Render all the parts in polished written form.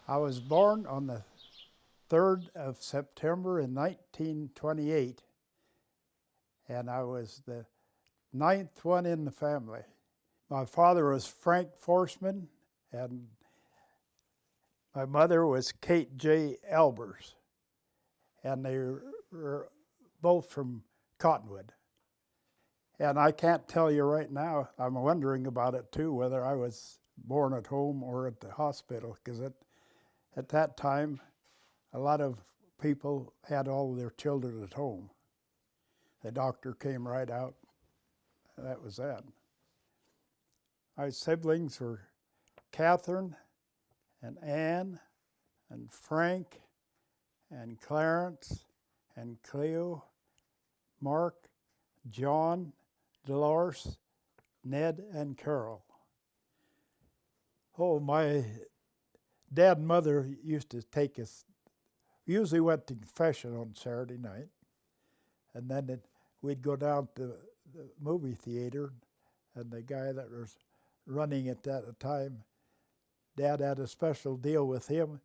I was born on the 3rd of September in 1928, and I was the 9th one in the family. My father was Frank Forsman, and my mother was Kate J. Albers, and they were both from Cottonwood. And I can't tell you right now, I'm wondering about it too, whether I was born at home or at the hospital, because at that time, a lot of people had all their children at home. The doctor came right out, and that was that. My siblings were Catherine and Anne and Frank and Clarence and Cleo, Mark, John, Dolores, Ned, and Carol. Oh, my dad and mother used to take us, we usually went to confession on Saturday night, and then we'd go down to the movie theater, and the guy that was running it at the time, Dad had a special deal with him.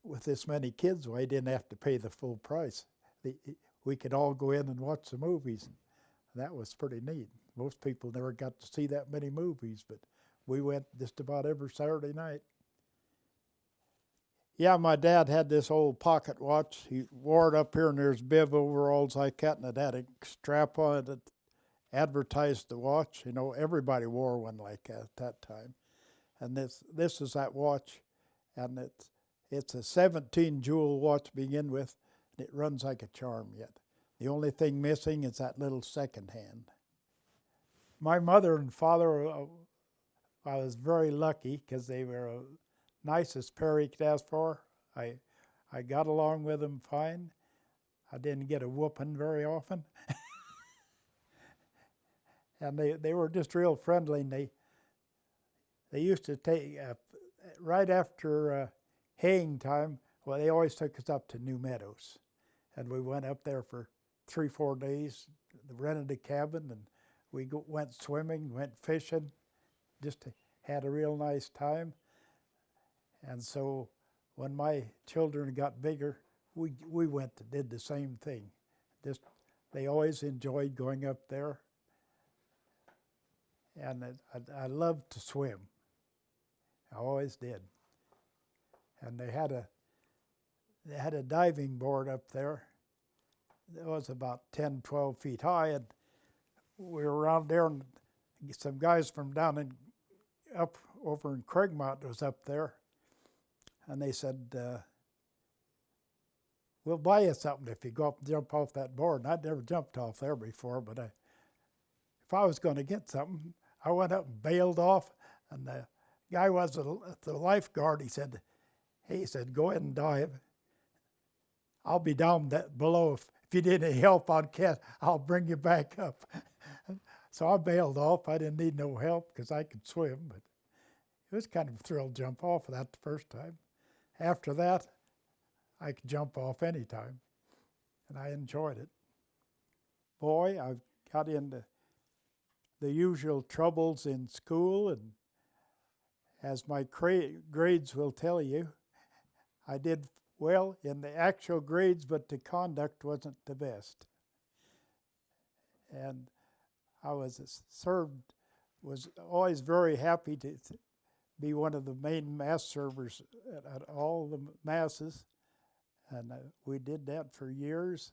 With this many kids, well, he didn't have to pay the full price. We could all go in and watch the movies. That was pretty neat. Most people never got to see that many movies, but we went just about every Saturday night. Yeah, my dad had this old pocket watch. He wore it up here, and there's bib overalls like that, and it had a strap on it that advertised the watch. You know, everybody wore one like that at that time. And this is that watch, and it's a 17 jewel watch to begin with, and it runs like a charm yet. The only thing missing is that little second hand. My mother and father, I was very lucky because they were the nicest pair you could ask for. I got along with them fine. I didn't get a whooping very often. And they were just real friendly, and they used to take, right after haying time, well, they always took us up to New Meadows. And we went up there for 3-4 days, rented a cabin, and we went swimming, went fishing, just had a real nice time. And so when my children got bigger, we went and did the same thing. They always enjoyed going up there. And I loved to swim. I always did. And they had a diving board up there. It was about 10, 12 feet high, and we were around there, and some guys from down up over in Craigmont was up there, and they said, we'll buy you something if you go up and jump off that board. And I'd never jumped off there before, but if I was going to get something, I went up and bailed off, and the guy was the lifeguard. He said, go ahead and dive. I'll be down below. If you need any help on cat, I'll bring you back up. So I bailed off. I didn't need no help because I could swim, but it was kind of a thrill to jump off of that the first time. After that, I could jump off anytime, and I enjoyed it. Boy, I got into the usual troubles in school, and as my grades will tell you, I did well in the actual grades, but the conduct wasn't the best. And I was always very happy to be one of the main mass servers at all the masses, and we did that for years.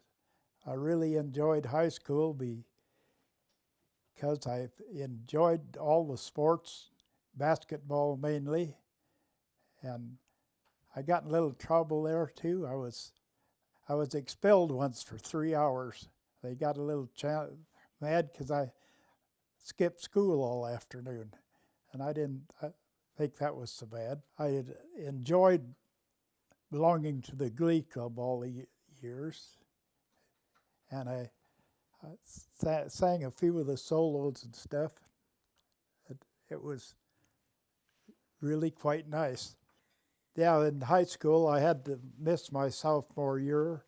I really enjoyed high school because I enjoyed all the sports, basketball mainly, and I got in a little trouble there too. I was expelled once for 3 hours. They got a little mad because I skipped school all afternoon, and I didn't think that was so bad. I had enjoyed belonging to the Glee Club all the years, and I sang a few of the solos and stuff. It was really quite nice. Yeah, in high school I had to miss my sophomore year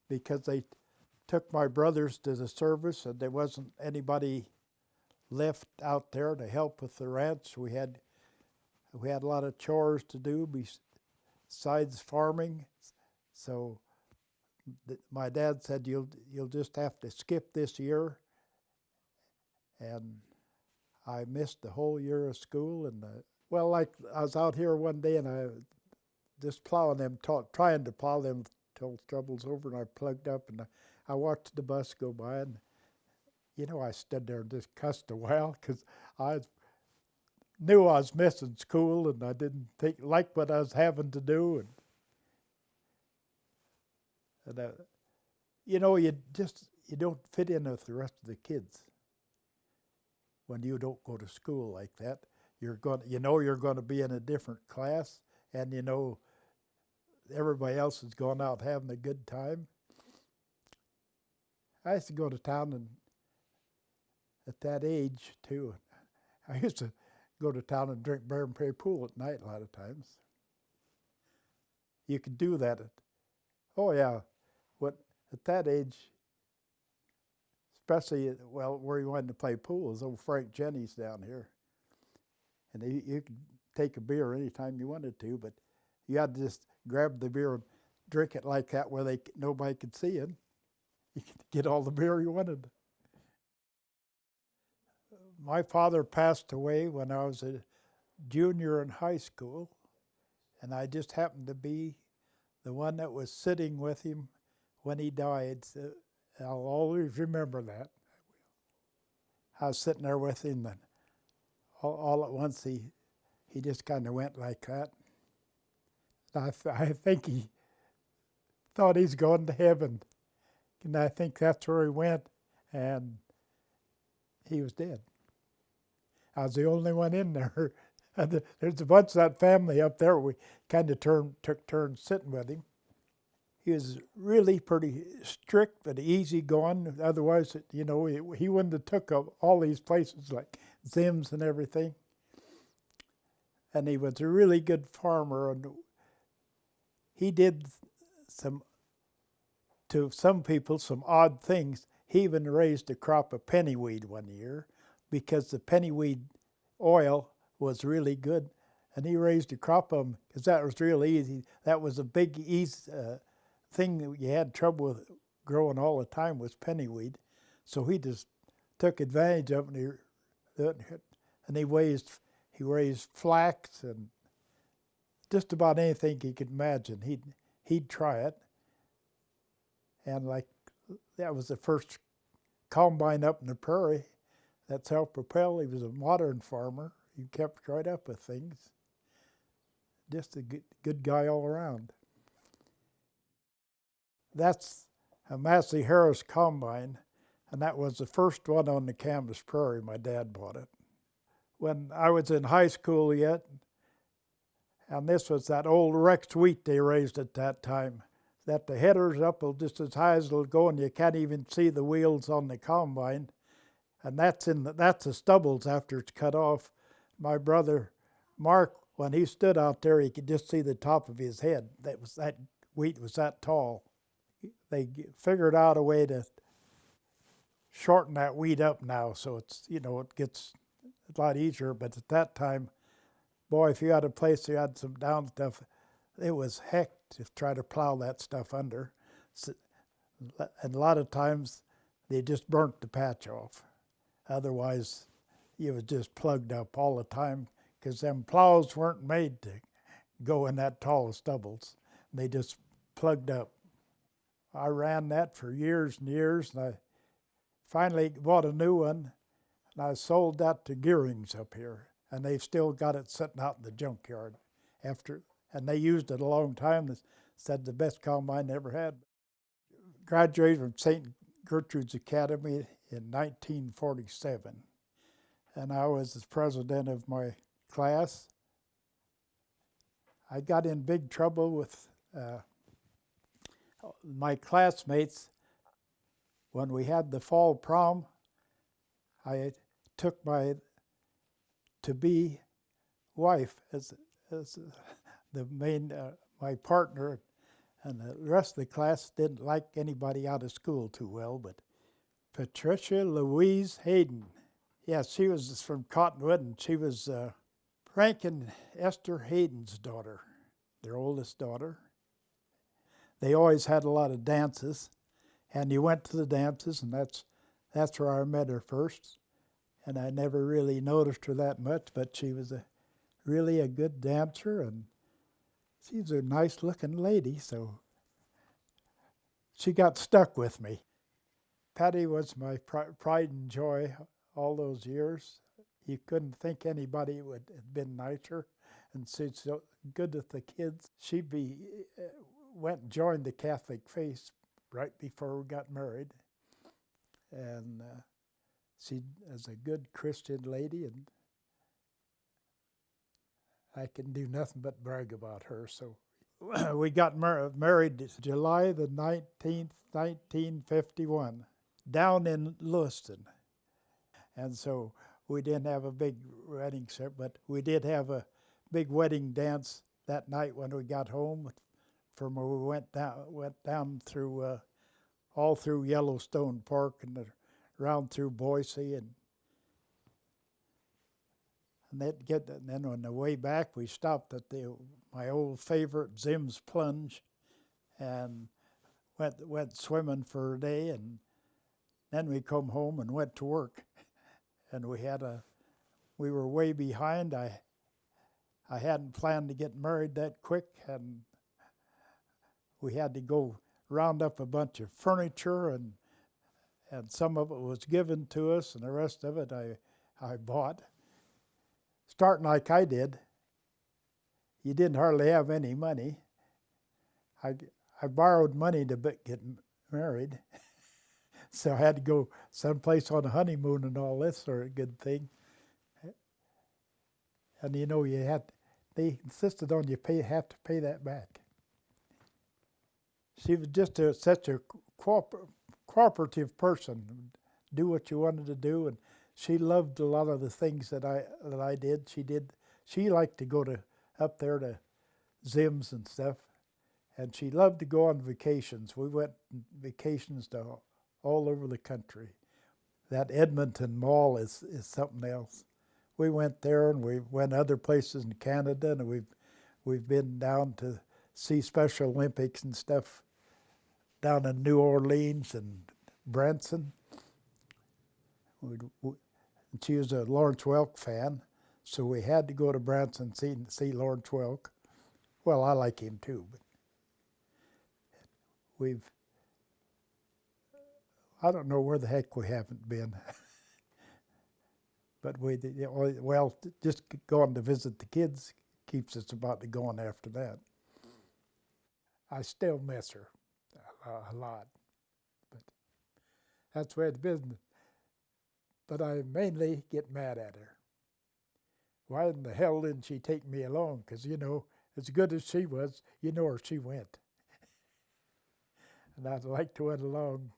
because they took my brothers to the service and there wasn't anybody left out there to help with the ranch. We had a lot of chores to do besides farming, so my dad said you'll just have to skip this year, and I missed the whole year of school. And well, like I was out here one day and I just plowing them, trying to plow them till trouble's over, and I plugged up and I watched the bus go by, and I stood there and just cussed a while because I knew I was missing school and I didn't like what I was having to do, and you don't fit in with the rest of the kids when you don't go to school like that. You're going to be in a different class, and everybody else is going out having a good time. I used to go to town, and at that age too, I used to go to town and drink bear and play pool at night a lot of times. You could do that at that age, especially where you wanted to play pool is old Frank Jenny's down here, and you could take a beer anytime you wanted to, but you had to just grab the beer and drink it like that where nobody could see it. You could get all the beer you wanted. My father passed away when I was a junior in high school, and I just happened to be the one that was sitting with him when he died. So I'll always remember that. I was sitting there with him, and all at once he just kind of went like that. I think he thought he's going to heaven, and I think that's where he went, and he was dead. I was the only one in there. There's a bunch of that family up there. We kind of took turns sitting with him. He was really pretty strict but easygoing. Otherwise, he wouldn't have took all these places like Zim's and everything. And he was a really good farmer, and he did to some people some odd things. He even raised a crop of pennyweed one year because the pennyweed oil was really good, and he raised a crop of them because that was real easy. That was a big thing that you had trouble with growing all the time was pennyweed. So he just took advantage of it, and he raised flax and just about anything he could imagine. He'd try it, and that was the first combine up in the prairie that self-propelled. He was a modern farmer. He kept right up with things. Just a good guy all around. That's a Massey Harris combine, and that was the first one on the Camas Prairie. My dad bought it when I was in high school yet, and this was that old Rex wheat they raised at that time, that the header's up just as high as it'll go, and you can't even see the wheels on the combine, and that's the stubbles after it's cut off. My brother Mark, when he stood out there, he could just see the top of his head. That wheat was that tall. They figured out a way to shorten that wheat up now, so it gets a lot easier. But at that time, boy, if you had a place that had some down stuff, it was heck to try to plow that stuff under. So, and a lot of times, they just burnt the patch off. Otherwise, it was just plugged up all the time because them plows weren't made to go in that tall stubbles. They just plugged up. I ran that for years and years, and I finally bought a new one, and I sold that to Gearing's up here, and they've still got it sitting out in the junkyard and they used it a long time. They said the best combine they ever had. graduated from St. Gertrude's Academy in 1947, and I was the president of my class. I got in big trouble with my classmates when we had the fall prom. I took my to-be wife as the main, my partner, and the rest of the class didn't like anybody out of school too well, but Patricia Louise Hayden. Yeah, she was from Cottonwood, and she was Frank and Esther Hayden's daughter, their oldest daughter. They always had a lot of dances, and you went to the dances, and that's where I met her first. And I never really noticed her that much, but she was really a good dancer, and she was a nice-looking lady, so she got stuck with me. Patty was my pride and joy all those years. You couldn't think anybody would have been nicer, and she's so good with the kids. She went and joined the Catholic faith right before we got married, and she is a good Christian lady, and I can do nothing but brag about her. So we got married July the 19th, 1951, down in Lewiston. And so we didn't have a big wedding ceremony, but we did have a big wedding dance that night when we got home from where we went down through all through Yellowstone Park and around through Boise, and then on the way back we stopped at my old favorite Zim's Plunge, and went swimming for a day, and then we come home and went to work, and we were way behind. I hadn't planned to get married that quick, and we had to go round up a bunch of furniture, and some of it was given to us, and the rest of it I bought. Starting like I did, you didn't hardly have any money. I borrowed money to get married, so I had to go someplace on a honeymoon and all this sort of good thing. And you know, they insisted on have to pay that back. She was just such a cooperative person, do what you wanted to do, and she loved a lot of the things that I did. She liked to go up there to Zim's and stuff, and she loved to go on vacations. We went on vacations to all over the country. That Edmonton Mall is something else. We went there, and we went other places in Canada, and we've been down to see Special Olympics and stuff down in New Orleans and Branson. And she was a Lawrence Welk fan, so we had to go to Branson and see Lawrence Welk. Well, I like him too, but I don't know where the heck we haven't been. But just going to visit the kids keeps us about to going after that. I still miss her a lot, but that's the way it's business. But I mainly get mad at her. Why in the hell didn't she take me along? Because, you know, as good as she was, you know where she went. And I'd like to went along.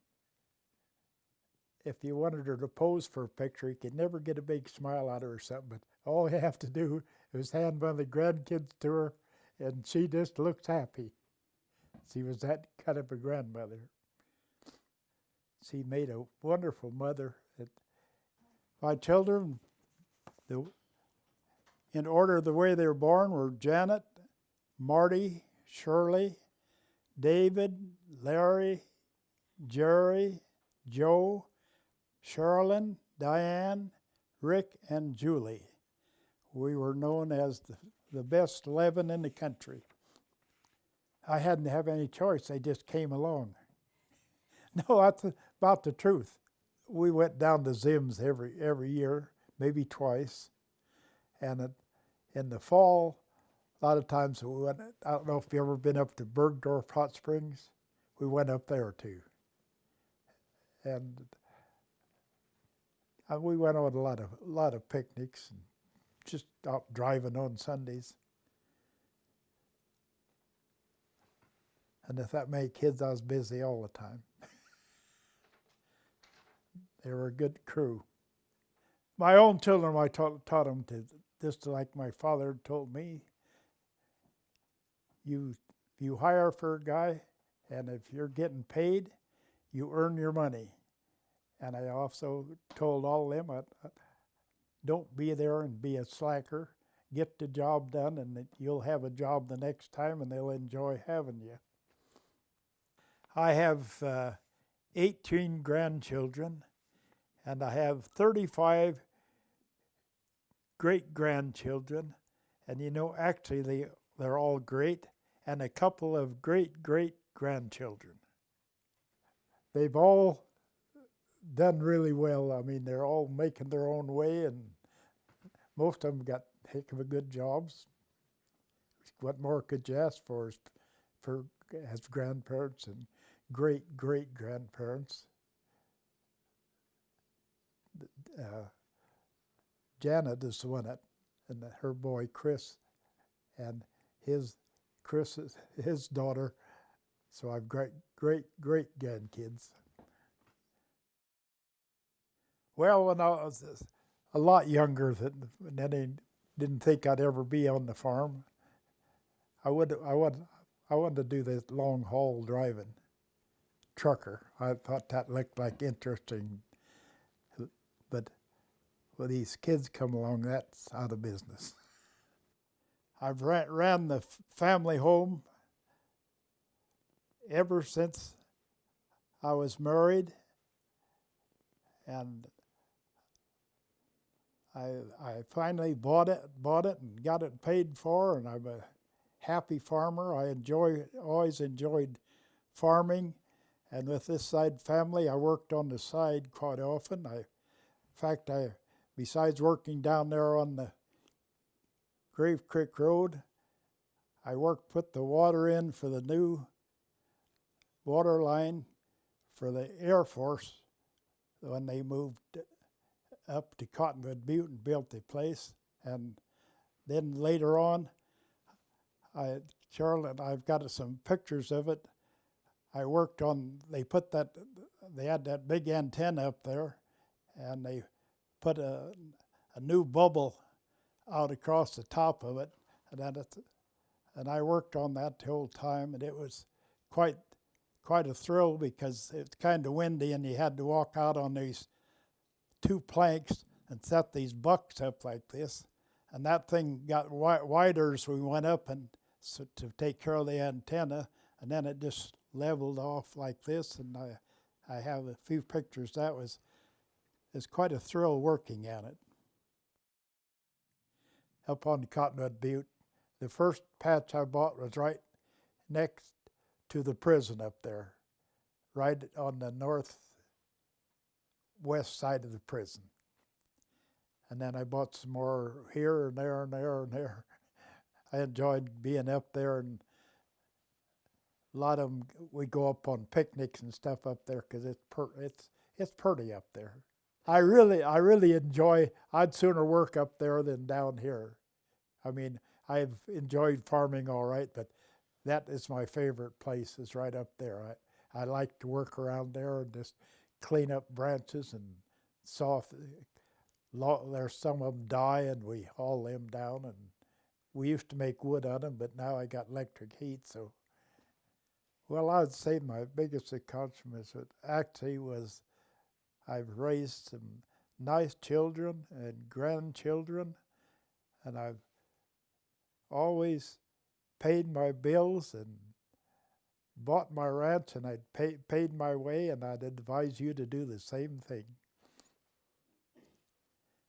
If you wanted her to pose for a picture, you could never get a big smile out of her or something, but all you have to do is hand one of the grandkids to her, and she just looks happy. She was that kind of a grandmother. She made a wonderful mother. My children, in order of the way they were born, were Janet, Marty, Shirley, David, Larry, Jerry, Joe, Sherilyn, Diane, Rick, and Julie. We were known as the best 11 in the country. I hadn't have any choice, they just came along. No, that's about the truth. We went down to Zim's every year, maybe twice. And in the fall, a lot of times we went, I don't know if you've ever been up to Bergdorf Hot Springs. We went up there too. And we went on a lot of picnics and just out driving on Sundays. And with that many kids, I was busy all the time. They were a good crew. My own children, I taught them to, just like my father told me, you hire for a guy, and if you're getting paid, you earn your money. And I also told all of them, don't be there and be a slacker. Get the job done, and you'll have a job the next time, and they'll enjoy having you. I have 18 grandchildren, and I have 35 great-grandchildren. And you know, actually, they're all great, and a couple of great-great-grandchildren. They've all done really well. I mean, they're all making their own way, and most of them got heck of a good jobs. What more could you ask for as grandparents and great-great-grandparents? Janet is the one and her boy Chris, and his daughter. So I've great-grandkids. Well, when I was a lot younger than I didn't think I'd ever be on the farm. I wanted to do this long haul driving, trucker. I thought that looked like interesting, but when these kids come along, that's out of business. I've ran the family home ever since I was married, and I finally bought it and got it paid for, and I'm a happy farmer. I always enjoyed farming, and with this side family, I worked on the side quite often. In fact, besides working down there on the Grave Creek Road, I put the water in for the new water line for the Air Force when they moved up to Cottonwood Butte and built the place. And then later on, Charlotte, I've got some pictures of it. I worked on, they had that big antenna up there, and they put a new bubble out across the top of it, and I worked on that the whole time, and it was quite a thrill because it's kind of windy, and you had to walk out on these two planks and set these bucks up like this, and that thing got wider as we went up and so to take care of the antenna, and then it just leveled off like this, and I have a few pictures. It's quite a thrill working at it. Up on Cottonwood Butte, the first patch I bought was right next to the prison up there, right on the northwest side of the prison. And then I bought some more here and there and there and there. I enjoyed being up there, and a lot of them, we go up on picnics and stuff up there because it's pretty up there. I really enjoy, I'd sooner work up there than down here. I mean, I've enjoyed farming all right, but that is my favorite place, is right up there. I like to work around there and just clean up branches and there's some of them die, and we haul them down, and we used to make wood on them, but now I got electric heat, so. Well, I would say my biggest accomplishment actually was I've raised some nice children and grandchildren, and I've always paid my bills and bought my ranch, and I'd paid my way, and I'd advise you to do the same thing.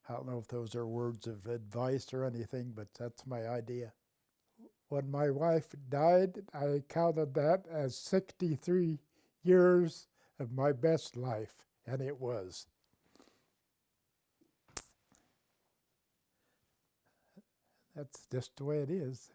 I don't know if those are words of advice or anything, but that's my idea. When my wife died, I counted that as 63 years of my best life, and it was. That's just the way it is.